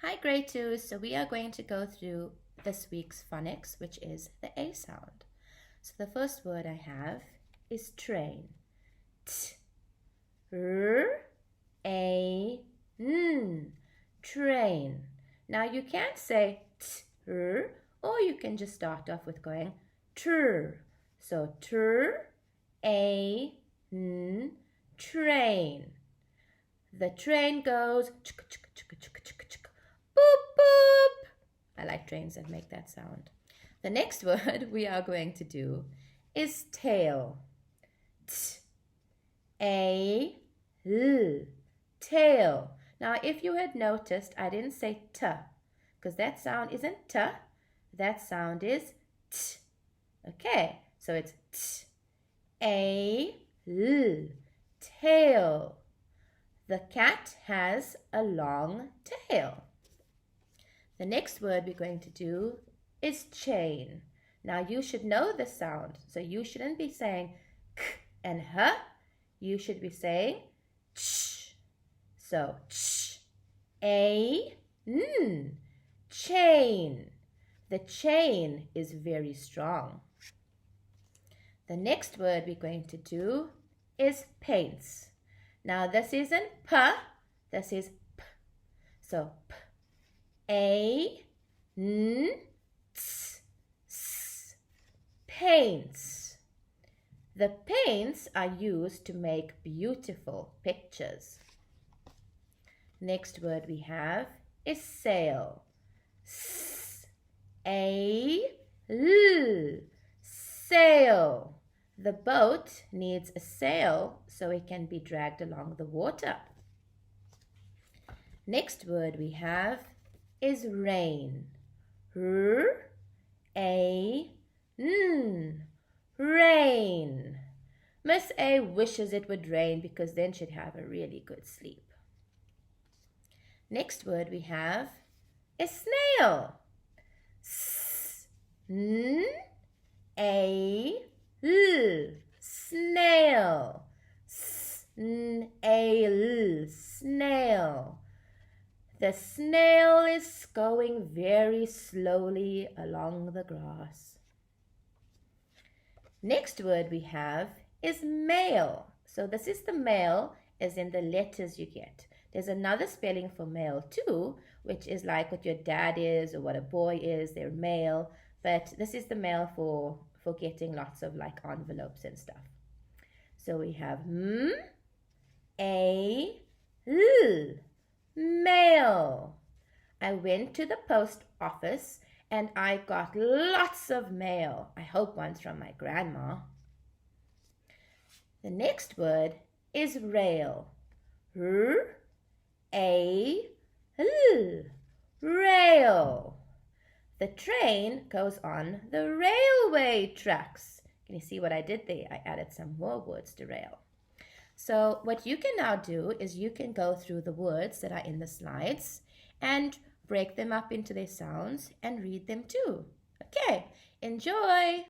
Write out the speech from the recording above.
Hi, grade 2. So we are going to go through this week's phonics, which is the A sound. So the first word I have is train. T, R, A, N. Train. Now you can't say t, r, or you can just start off with going tr. So tr, a, n, train. The train goes chuk, chuk, chuk, chuk, chuk, chuk, boop, boop. I like trains that make that sound. The next word we are going to do is tail. T, a, l, tail. Now, if you had noticed, I didn't say t, because that sound isn't t, that sound is t. Okay, so it's t, a, l, tail. The cat has a long tail. The next word we're going to do is chain. Now, you should know the sound, so you shouldn't be saying k and h. You should be saying ch. So, ch, a, n, chain. The chain is very strong. The next word we're going to do is paints. Now, this isn't p, this is p. So, p, a, n, ts, s, paints. The paints are used to make beautiful pictures. Next word we have is sail. S, a, l, sail. The boat needs a sail so it can be dragged along the water. Next word we have is rain. R, a, n, rain. Miss A wishes it would rain because then she'd have a really good sleep. Next word we have is snail. S, n, a, l, snail. Snail, snail. The snail is going very slowly along the grass. Next word we have is male. So this is the male as in the letters you get. There's another spelling for male too, which is like what your dad is or what a boy is. They're male, but this is the male for getting lots of like envelopes and stuff. So we have m, a, l, male. I went to the post office and I got lots of mail. I hope one's from my grandma. The next word is rail. R, a, l, rail. The train goes on the railway tracks. Can you see what I did there? I added some more words to rail. So what you can now do is you can go through the words that are in the slides and break them up into their sounds and read them too. Okay, enjoy!